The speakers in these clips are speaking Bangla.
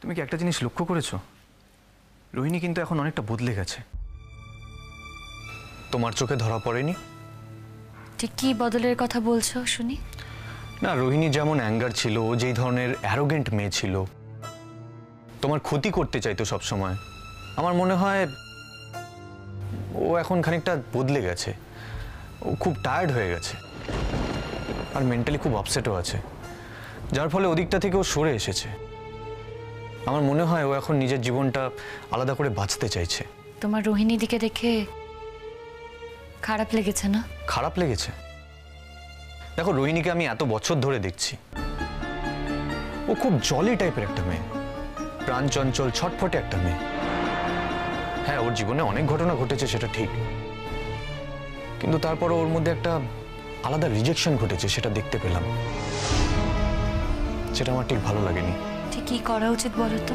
তুমি কি একটা জিনিস লক্ষ্য করেছো? রোহিণী কিন্তু এখন অনেকটা বদলে গেছে। তোমার চোখে ধরা পড়েনি? ঠিক কি বদলের কথা বলছো শুনি? না, রোহিণী যেমন অ্যাঙ্গার ছিল, ও যেই ধরনের অ্যারোগেন্ট মেয়ে ছিল, তোমার ক্ষতি করতে চাইতো সব সময়, আমার মনে হয় ও এখন খানিকটা বদলে গেছে। ও খুব টায়ার্ড হয়ে গেছে আর মেন্টালি খুব আপসেটও আছে, যার ফলে ওদিকটা থেকে ও সরে এসেছে। আমার মনে হয় ও এখন নিজের জীবনটা আলাদা করে বাঁচতে চাইছে। তোমার রোহিণী দিকে দেখে খারাপ লেগেছে না? খারাপ লেগেছে? দেখো, রোহিণীকে আমি এত বছর ধরে দেখছি, ও খুব জলি টাইপের একটা মেয়ে, প্রাণ চঞ্চল, ছটফটে একটা মেয়ে। হ্যাঁ, ওর জীবনে অনেক ঘটনা ঘটেছে, সেটা ঠিক, কিন্তু তারপরও ওর মধ্যে একটা আলাদা রিজেকশন ঘটেছে, সেটা দেখতে পেলাম। সেটা আমার ঠিক ভালো লাগেনি। ঠিক কি করা উচিত বলো তো?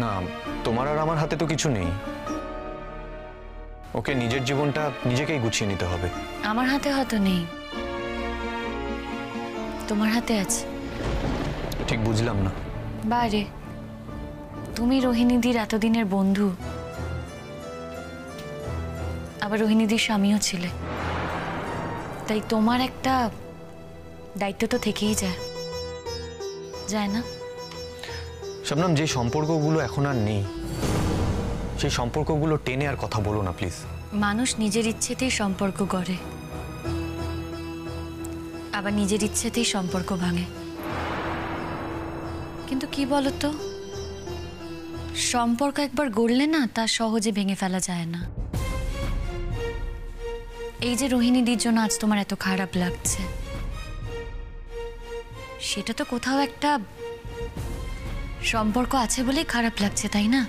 না, তোমার আর আমার হাতে তো কিছু নেই। ওকে নিজের জীবনটা নিজেকেই গুছিয়ে নিতে হবে। আমার হাতে হয়তো নেই, তোমার হাতে আছে। ঠিক বুঝলাম না। বাইরে তুমি রোহিণীদির এতদিনের বন্ধু, আবার রোহিণীদির স্বামীও ছিলে, তাই তোমার একটা দায়িত্ব তো থেকেই যায় না? শবনম, যে সম্পর্কগুলো এখন আর নেই, সেই সম্পর্কগুলো টেনে আর কথা বলো না প্লিজ। মানুষ নিজের ইচ্ছেতেই সম্পর্ক গড়ে, আবার নিজের ইচ্ছেতেই সম্পর্ক ভাঙে। কিন্তু কি বলতো, সম্পর্ক একবার গড়লে না, তা সহজে ভেঙে ফেলা যায় না। এই যে রোহিণীদির জন্য আজ তোমার এত খারাপ লাগছে, সেটা তো কোথাও একটা সম্পর্ক আছে বলেই খারাপ লাগছে, তাই না?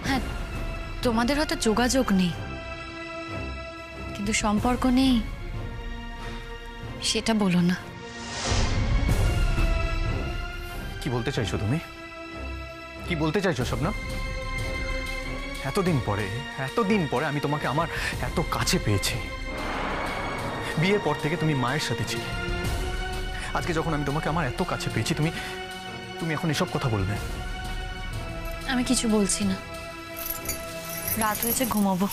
হ্যাঁ, তোমাদের হয়তো যোগাযোগ নেই, কিন্তু সম্পর্ক নেই সেটা বলো না। কি বলতে চাইছো তুমি? কি বলতে চাইছো শবনম? এতদিন পরে আমি তোমাকে আমার এত কাছে পেয়েছি। বিয়ের পর থেকে তুমি মায়ের সাথে ছিলে, আজকে যখন আমি তোমাকে আমার এত কাছে পেয়েছি, তুমি এখন এসব কথা বলবে? আমি কিছু বলছি না, রাত হয়েছে, ঘুমাবো।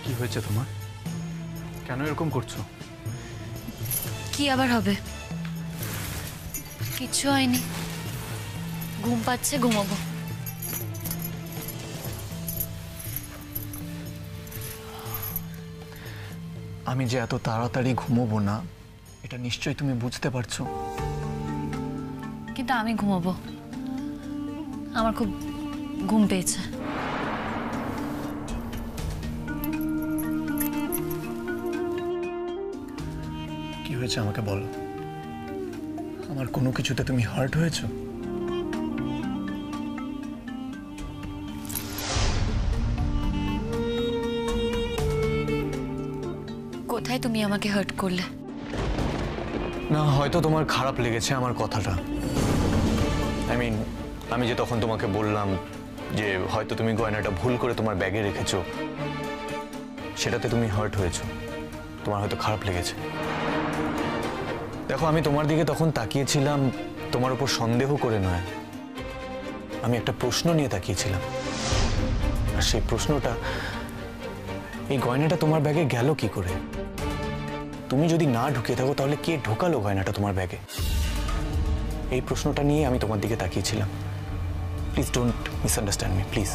কি হয়েছে তোমার? কেন এরকম করছো? কি আবার হবে? কিচ্ছু হয়নি, ঘুম পাচ্ছে, ঘুমাবো। আমি যে এত তাড়াতাড়ি ঘুমোবো না, এটা নিশ্চয়ই তুমি বুঝতে পারছো। কিন্তু আমি ঘুমাবো, আমার খুব ঘুম পেয়েছে। কি হয়েছে আমাকে বলো? আমার কোনো কিছুতে তুমি হার্ট হয়েছো? কোথায় তুমি আমাকে হার্ট করলে? না, হয়তো তোমার খারাপ লেগেছে আমার কথাটা। আমি যে তখন তোমাকে বললাম যে হয়তো তুমি গয়নাটা ভুল করে তোমার ব্যাগে রেখেছো, সেটাতে তুমি হার্ট হয়েছো, তোমার হয়তো খারাপ লেগেছে। দেখো, আমি তোমার দিকে তখন তাকিয়েছিলাম তোমার উপর সন্দেহ করে নয়, আমি একটা প্রশ্ন নিয়ে তাকিয়েছিলাম। আর সেই প্রশ্নটা, এই গয়নাটা তোমার ব্যাগে গেল কি করে? তুমি যদি না ঢুকে থাকো, তাহলে কে ঢোকালো গয়নাটা তোমার ব্যাগে? এই প্রশ্নটা নিয়ে আমি তোমার দিকে তাকিয়েছিলাম। Please don't misunderstand me, please.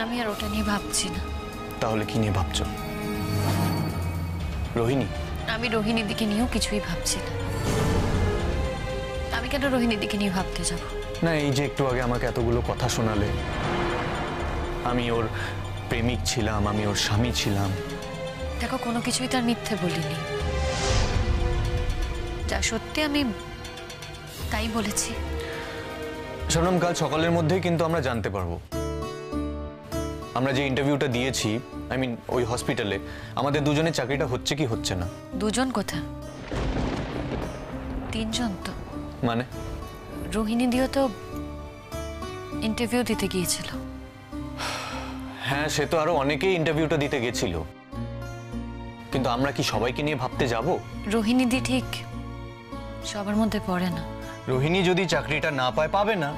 আমি আর ওটা নিয়ে ভাবছি না। তাহলে কি নিয়ে ভাবছো? রোহিণী? আমি রোহিণীর দিকে নিয়েও কিছুই ভাবছি না। আমি কেন রোহিণীর দিকে নিয়ে ভাবতে যাব? না, এই যে একটু আগে আমাকে এতগুলো কথা শোনালে, আমি ওর প্রেমিক ছিলাম, আমি ওর স্বামী ছিলাম। দেখো, কোনো কিছুই তার মিথ্যে বলিনি, যা সত্যি আমি তাই বলেছি। শোনম, কাল সকালের মধ্যেই কিন্তু আমরা জানতে পারবো আমরা যে ইন্টারভিউটা দিয়েছি, আই মিন ওই হসপিটালে, আমাদের দুজনের চাকরিটা হচ্ছে কি হচ্ছে না? দুজন কোথা? তিনজন তো। মানে রোহিণী দিও তো ইন্টারভিউ দিতে গিয়েছিল। হ্যাঁ, সে তো আরো অনেকেই ইন্টারভিউটা দিতে গেছিল, কিন্তু আমরা কি সবাইকে নিয়ে ভাবতে যাব? রোহিণী দি ঠিক সবার মধ্যে পড়ে না। রোহিণী যদি চাকরিটা না পায়, পাবে না,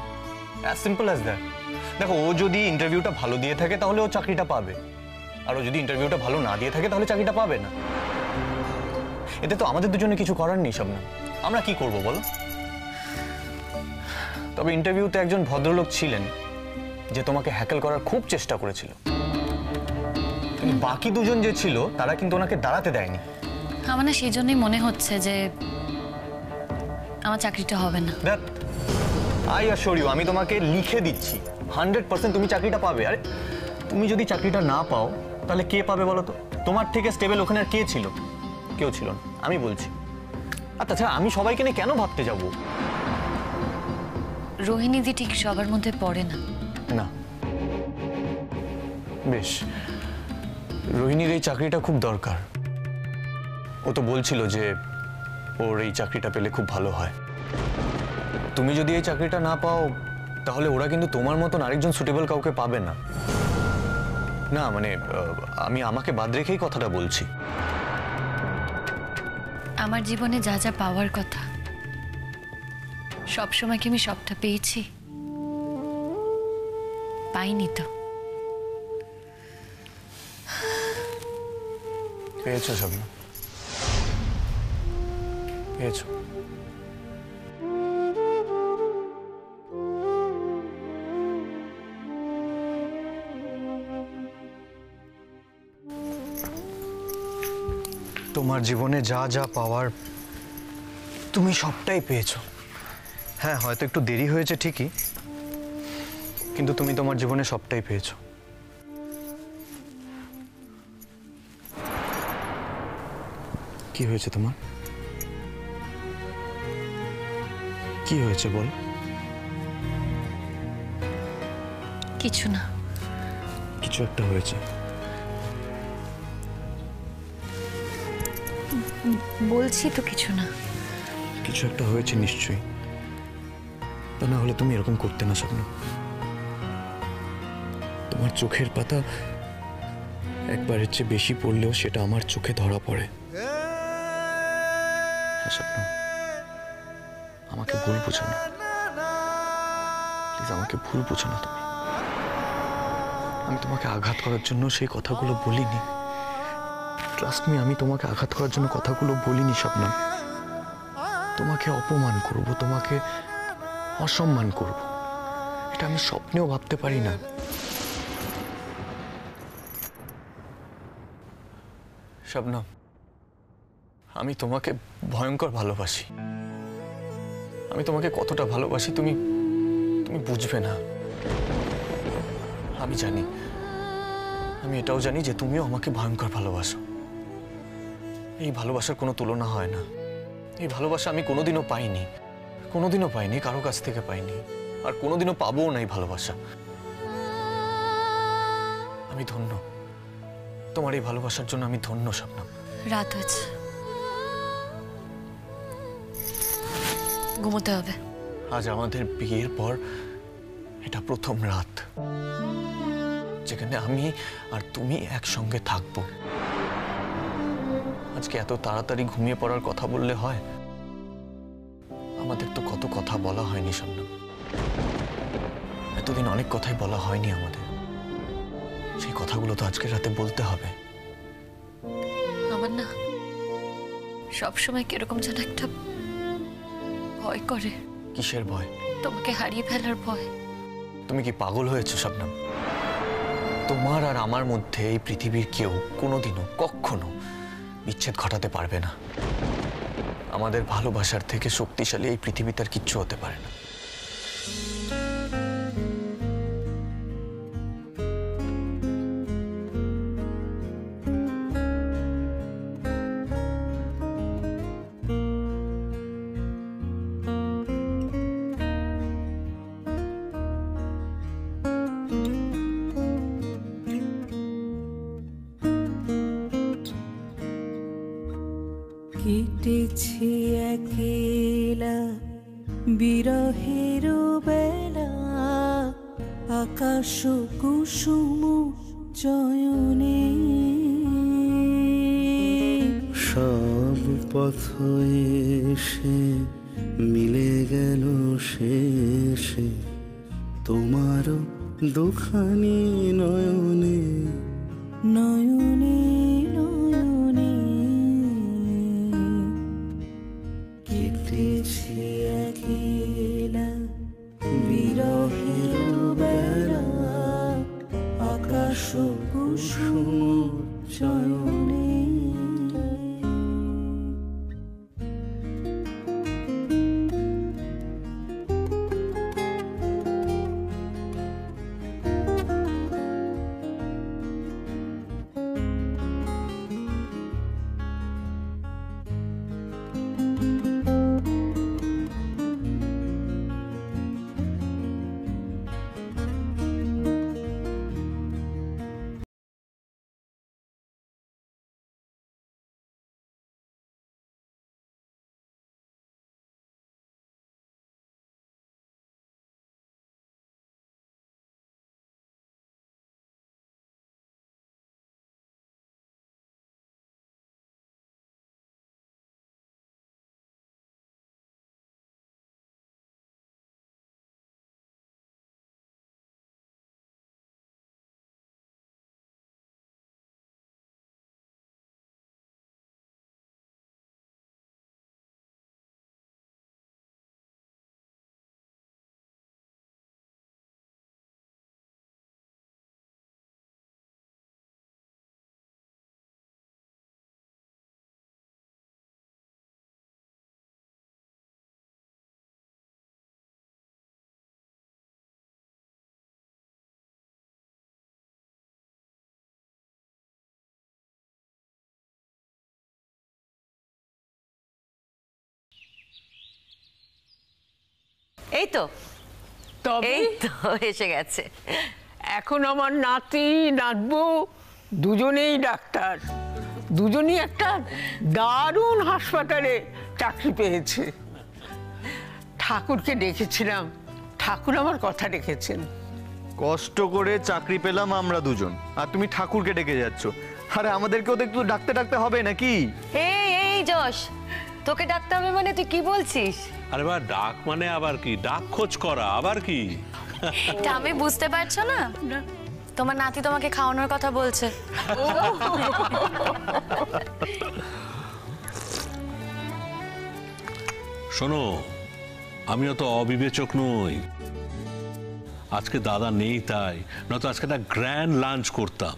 অ্যাজ সিম্পল অ্যাজ দ্যাট। দেখো, ও যদি ইন্টারভিউটা ভালো দিয়ে থাকে তাহলে ও চাকরিটা পাবে, আর ও যদি ইন্টারভিউটা ভালো না দিয়ে থাকে তাহলে চাকরিটা পাবে না। এতে তো আমাদের দুজনে কিছু করার নেই শবনম। আমরা কি করব বলো? তবে ইন্টারভিউতে একজন ভদ্রলোক ছিলেন যে তোমাকে হ্যাকেল করার খুব চেষ্টা করেছিল, কিন্তু বাকি দুজন যে ছিল তারা কিন্তু ওনাকে দাঁড়াতে দেয়নি। আমার না সেই জন্যই মনে হচ্ছে যে আমার চাকরিটা হবে না। দেখ, আই অ্যাসিওর ইউ, আমি তোমাকে লিখে দিচ্ছি 100% তুমি চাকরিটা পাবে। আরে তুমি যদি চাকরিটা না পাও তাহলে কে পাবে বলো তো? তোমার থেকে স্টেবল ওখানে আর কে ছিল? কেউ ছিল না, আমি বলছি। আর তাছাড়া আমি সবাইকে নিয়ে কেন ভাবতে যাব? রোহিণী দি ঠিক সবার মধ্যে পড়ে না। না, বেশ, রোহিণীর এই চাকরিটা খুব দরকার। ও তো বলছিল যে ওর এই চাকরিটা পেলে খুব ভালো হয়। তুমি যদি এই চাকরিটা না পাও তাহলে ওরা কিন্তু তোমার মতন আরেকজন সুটেবল কাউকে পাবে না। না মানে আমি আমাকে বাদ রেখেই কথাটা বলছি। আমার জীবনে যা যা পাওয়ার কথা সব সময় কি আমি সবটা পেয়েছি? পাইনি তো। পেয়েছো শবনম, পেয়েছো। তোমার জীবনে যা যা পাওয়ার তুমি সবটাই পেয়েছো। হ্যাঁ, হয়তো একটু দেরি হয়েছে ঠিকই, কিন্তু তুমি তোমার জীবনে সবটাই পেয়েছো। কি হয়েছে তোমার? কি হয়েছে বল? কিছু না। কিছু একটা হয়েছে। বলছি তো কিছু না। কিছু একটা হয়েছে নিশ্চয়ই, তা না হলে তুমি এরকম করতে না স্বপ্ন। তোমার চোখের পাতা একবারের চেয়ে বেশি পড়লেও সেটা আমার চোখে ধরা পড়ে। হ্যাঁ স্বপ্ন, আমাকে ভুল বুঝো না প্লিজ, আমাকে ভুল বুঝো না তুমি। আমি তোমাকে আঘাত করার জন্য সেই কথাগুলো বলিনি। ট্রাস্ট মি, আমি তোমাকে আঘাত করার জন্য কথাগুলো বলিনি স্বপ্নম। তোমাকে অপমান করব, তোমাকে অসম্মান করব, এটা আমি স্বপ্নেও ভাবতে পারি না। শবনম, আমি তোমাকে ভয়ঙ্কর ভালোবাসি। আমি তোমাকে কতটা ভালোবাসি তুমি তুমি বুঝবে না। আমি জানি, আমি এটাও জানি যে তুমিও আমাকে ভয়ঙ্কর ভালোবাসো। এই ভালোবাসার কোনো তুলনা হয় না। এই ভালোবাসা আমি কোনোদিনও পাইনি, কোনোদিনও পাইনি, কারো কাছ থেকে পাইনি, আর কোনোদিনও পাবো না এই ভালোবাসা। আমি ধন্য, তোমার এই ভালোবাসার জন্য আমি ধন্য শবনম। রাত হয়েছে, ঘুমোতে হবে। আজ আমাদের বিয়ের পর এটা প্রথম রাত যেখানে আমি আর তুমি একসঙ্গে থাকবো। আজকে এত তাড়াতাড়ি ঘুমিয়ে পড়ার কথা বললে হয়? আমাদের তো কত কথা বলা হয়নি শবনম। এতদিন অনেক কথাই বলা হয়নি আমাদের। সেই কথাগুলো তো আজকের রাতে বলতে হবে। আমার না সবসময় কিরকম যেন একটা ভয় করে। কিসের ভয়? তোমাকে হারিয়ে ফেলার ভয়। তুমি কি পাগল হয়েছো শবনম? তোমার আর আমার মধ্যে এই পৃথিবীর কেউ কোনোদিনও কখনো বিচ্ছেদ ঘটাতে পারবে না। আমাদের ভালোবাসার থেকে শক্তিশালী এই পৃথিবীতে আর কিচ্ছু হতে পারে না। কেটেছে একেলা বিরহের বেলা, আকাশ কুসুম চয়নে। সব পথ এসে মিলে গেল শেষে তোমার দুখানি নয়নে। নয়নে নয়নে কেটেছে একেলা বিরহের বেলা, আকাশ কুসুম চয়নে। এই তো তবে এই তো এসে গেছে। এখন আমার নাতি নাতবু দুজনেই ডাক্তার, দুজনেই একটা দারুণ হাসপাতালে চাকরি পেয়েছে। ঠাকুরকে ডেকেছিলাম, ঠাকুর আমার কথা রেখেছেন। কষ্ট করে চাকরি পেলাম আমরা দুজন, আর তুমি ঠাকুরকে ডেকে যাচ্ছ। আরে আমাদেরকেও তো একটু ডাকতে ডাকতে হবে নাকি? এই এই যশ, তোকে ডাকতে হবে মানে তুই কি বলছিস? আরে বা ডাক মানে আবার কি? ডাক খোঁজ করা আবার কি? এটা আমি বুঝতে পারছো না? তোমার নাতি তোমাকে খাওয়ানোর কথা বলছে। শোনো, আমিও তো অবিবেচক নই। আজকে দাদা নেই তাই, নয়তো আজকে একটা গ্র্যান্ড লাঞ্চ করতাম।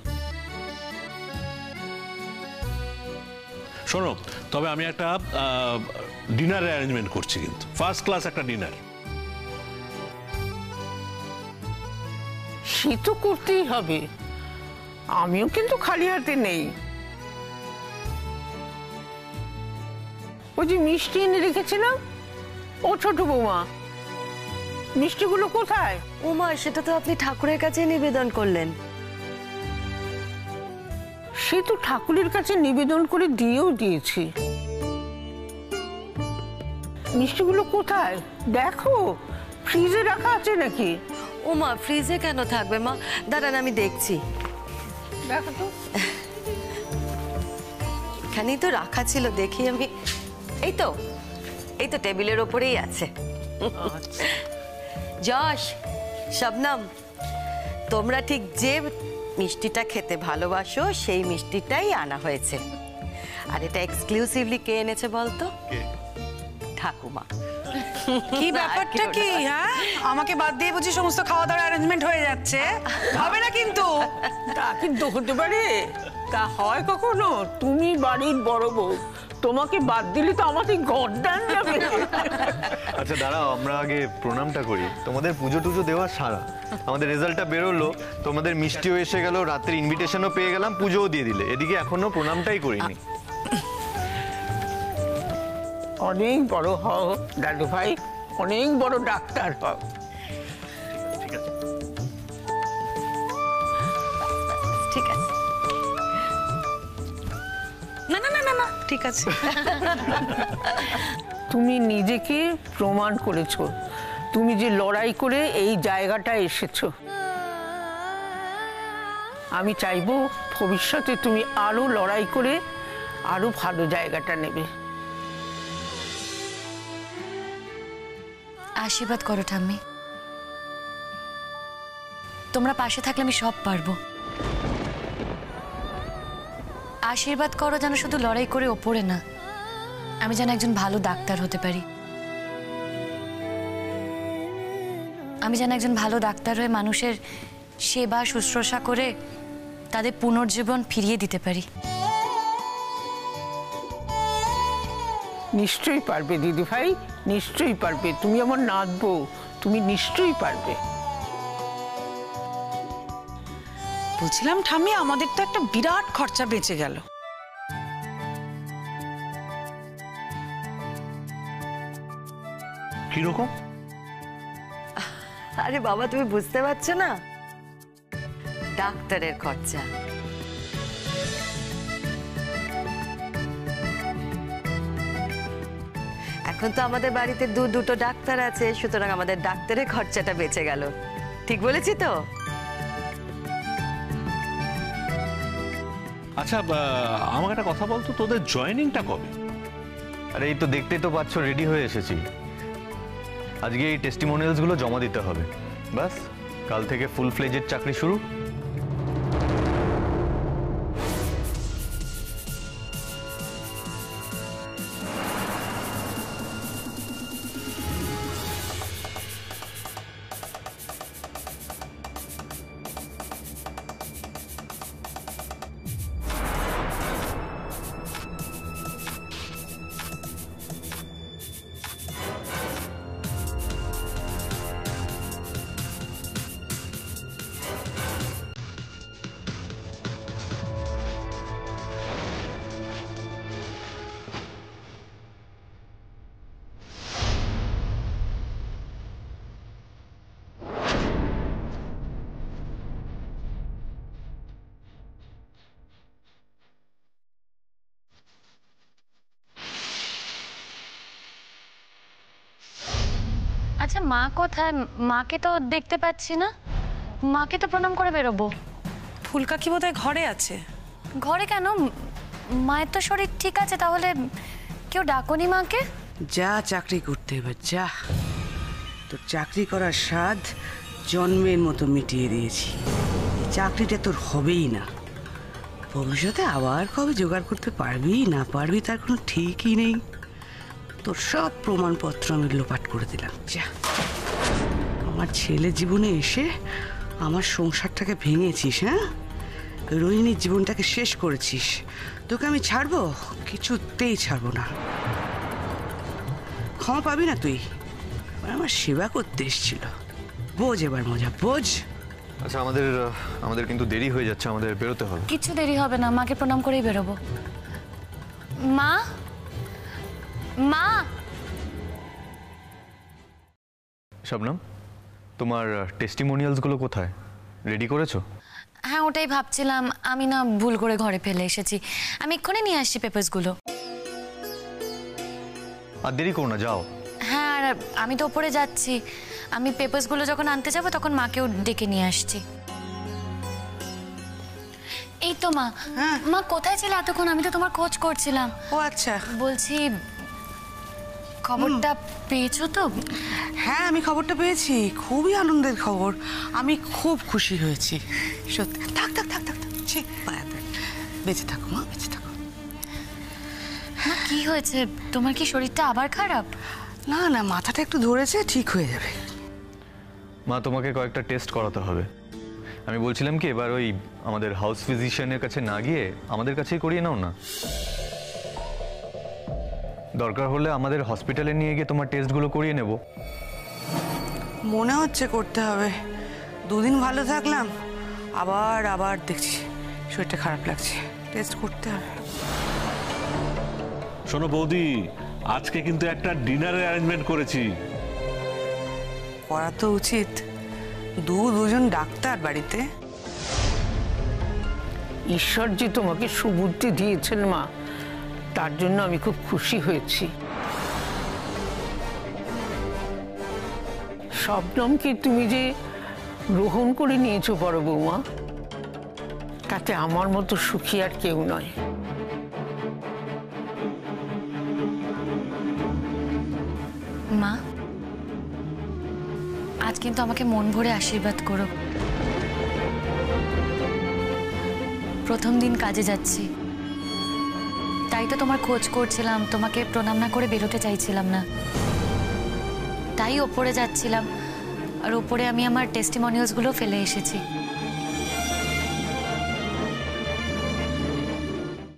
শোনো, তবে আমি একটা ডিনার অ্যারেঞ্জমেন্ট করছি, কিন্তু ফার্স্ট ক্লাস একটা ডিনার। সে তো করতেই হবে, আমিও কিন্তু খালি হাতে নেই। ওই যে মিষ্টি এনে রেখেছিলাম, ও ছোট বৌমা, মিষ্টিগুলো কোথায়? ওমা, সেটা তো আপনি ঠাকুরের কাছে নিবেদন করলেন। সে তো ঠাকুরের কাছে নিবেদন করে দিয়েও দিয়েছি। মিষ্টিগুলো কোথায় দেখো, ফ্রিজে রাখা আছে নাকি? ওমা, ফ্রিজে কেন থাকবে মা? দাঁড়ান আমি দেখছি। দেখো তো। এখানেই তো রাখা ছিল, দেখি আমি। এই তো, এই তো টেবিলের ওপরেই আছে। যশ, শবনম, তোমরা ঠিক যে মিষ্টিটা খেতে ভালোবাসো সেই মিষ্টিটাই আনা হয়েছে। আর এটা এক্সক্লুসিভলি কে এনেছে বলতো? ঠাকুমা। কি ব্যাপারটা কি? হ্যাঁ, আমাকে বাদ দিয়ে বুঝি সমস্ত খাওয়া দাওয়ার অ্যারেঞ্জমেন্ট হয়ে যাচ্ছে? হবে না কিন্তু। তা কিন্তু হতে পারে? তা হয় কখনো? তুমি বাড়ির বড় বউ, তোমাকে বাদ দিলে তো আমাদের গর্দান যাবে। আচ্ছা দাঁড়াও, আমরা আগে প্রণামটা করি। তোমাদের পুজো টুজো দেওয়া সারা, আমাদের রেজাল্টটা বেরোলো, তোমাদের মিষ্টিও এসে গেল, রাত্রে ইনভিটেশনও পেয়ে গেলাম, পুজোও দিয়ে দিলে। এদিকে এখনো প্রণামটাই করিনি। অনেক বড় হও দাদু ভাই, অনেক বড় ডাক্তার হও। ঠিক আছে, ঠিক আছে। না না না না না, ঠিক আছে। তুমি নিজেকে প্রমাণ করেছো, তুমি যে লড়াই করে এই জায়গাটায় এসেছো। আমি চাইবো ভবিষ্যতে তুমি আরো লড়াই করে আরো ভালো জায়গাটা নেবে। আশীর্বাদ করো ঠাম্মি, তোমরা পাশে থাকলে আমি সব পারবো। আশীর্বাদ করো যেন শুধু লড়াই করে ওপরে না, আমি যেন একজন ভালো ডাক্তার হতে পারি। আমি যেন একজন ভালো ডাক্তার হয়ে মানুষের সেবা শুশ্রূষা করে তাদের পুনর্জীবন ফিরিয়ে দিতে পারি। নিশ্চয়ই পারবে দিদি ভাই, নিশ্চয়ই পারবে। তুমি আমার নাতবো, তুমি নিশ্চয়ই পারবে। বলছিলাম ঠাম্মি, আমাদের তো একটা বিরাট খরচা বেঁচে গেল। কিরকম? আরে বাবা, তুমি বুঝতে পারছো না? ডাক্তারের খরচা। এখন তো আমাদের বাড়িতে দুটো ডাক্তার আছে, সুতরাং আমাদের ডাক্তারের খরচাটা বেঁচে গেল। ঠিক বলেছি তো? আচ্ছা, আমাকে একটা কথা বলতো, তোদের জয়েনিংটা কবে? আরে এই তো দেখতেই তো পাচ্ছ, রেডি হয়ে এসেছি। আজকে এই টেস্টিমোনিয়ালস গুলো জমা দিতে হবে, বাস কাল থেকে ফুল ফ্লেজের চাকরি শুরু। আচ্ছা, মা কোথায়? মাকে তো দেখতে পাচ্ছি না। মাকে তো প্রণাম করে বেরোবো। ফুলকাকি বোধহয় ঘরে আছে। ঘরে কেন? মায়ের তো শরীর ঠিক আছে, তাহলে কেউ ডাকোনি মাকে? যা চাকরি করতে এবার যা। তোর চাকরি করার স্বাদ জন্মের মতো মিটিয়ে দিয়েছি। এই চাকরিটা তোর হবেই না। ভবিষ্যতে আবার কবে জোগাড় করতে পারবি না পারবি তার কোনো ঠিকই নেই। তোর সব প্রমাণপত্র আমি লোপাট করে দিলাম। যা। আমার ছেলে জীবনে এসে আমার সংসারটাকে ভেঙেছিস, হ্যাঁ? রোহিণীর জীবনটাকে শেষ করেছিস। তোকে আমি ছাড়বো? কিছুতেই ছাড়বো না। ক্ষমা পাবি না তুই। আমার সেবা করতে এসেছিল। বোঝ এবার মজা, বোঝ। আচ্ছা, আমাদের কিন্তু দেরি হয়ে যাচ্ছে, আমাদের বেরোতে হবে। কিছু দেরি হবে না, মাকে প্রণাম করেই বেরোবো। মা, মা। শবনম, তোমার টেস্টিমোনিয়ালস গুলো কোথায়? রেডি করেছো? হ্যাঁ, ওটাই ভাবছিলাম। আমি না ভুল করে ঘরে ফেলে এসেছি। আমি এক্ষুনি নিয়ে আসছি পেপারসগুলো। আর দেরি করো না, যাও। হ্যাঁ, আর আমি তো ওপরে যাচ্ছি। আমি পেপারসগুলো যখন আনতে যাব তখন মাকেও ডেকে নিয়ে আসছি। এই তো মা। মা কোথায় ছিলে এতক্ষণ? আমি তো তোমার খোঁজ করছিলাম। ও আচ্ছা, বলছি, খবরটা পেয়েছো তো? হ্যাঁ আমি খবরটা পেয়েছি। খুবই আনন্দের খবর। আমি খুব খুশি হয়েছি সত্যি। থাক থাক থাক থাক থাক, ঠিক বেঁচে থাকো মা, বেঁচে থাকো। মা, কি হয়েছে? তোমার কি শরীরটা আবার খারাপ? না না, মাথাটা একটু ধরেছে, ঠিক হয়ে যাবে। মা, তোমাকে কয়েকটা টেস্ট করাতে হবে। আমি বলছিলাম কি, এবার ওই আমাদের হাউস ফিজিশিয়ানের কাছে না গিয়ে আমাদের কাছেই করিয়ে নাও না। দরকার হলে আমাদের হসপিটালে নিয়ে গিয়ে তোমার টেস্টগুলো করিয়ে নেব। মনে হচ্ছে করতে হবে। দুদিন ভালো থাকলাম, আবার আবার দেখছি শরীরটা খারাপ লাগছে। টেস্ট করতে হবে। শোনো বৌদি, আজকে কিন্তু একটা ডিনারের অ্যারেঞ্জমেন্ট করেছি। করা তো উচিত। দুজন ডাক্তার বাড়িতে। ঈশ্বরজি তোমাকে সুবুদ্ধি দিয়েছেন মা। তার জন্য আমি খুব খুশি হয়েছি। শবনমকে তুমি যে গ্রহণ করে নিয়েছো বড় বৌমা, তাতে আমার মতো সুখী আর কেউ নয়। মা, আজ কিন্তু আমাকে মন ভরে আশীর্বাদ করো। প্রথম দিন কাজে যাচ্ছি, তাই তো তোমার খোঁজ করছিলাম, তোমাকে প্রণাম না করে বেরোতে চাইছিলাম না, তাই ওপরে যাচ্ছিলাম। আর ওপরে আমি আমার টেস্টিমনিয়ালসগুলো ফেলে এসেছি।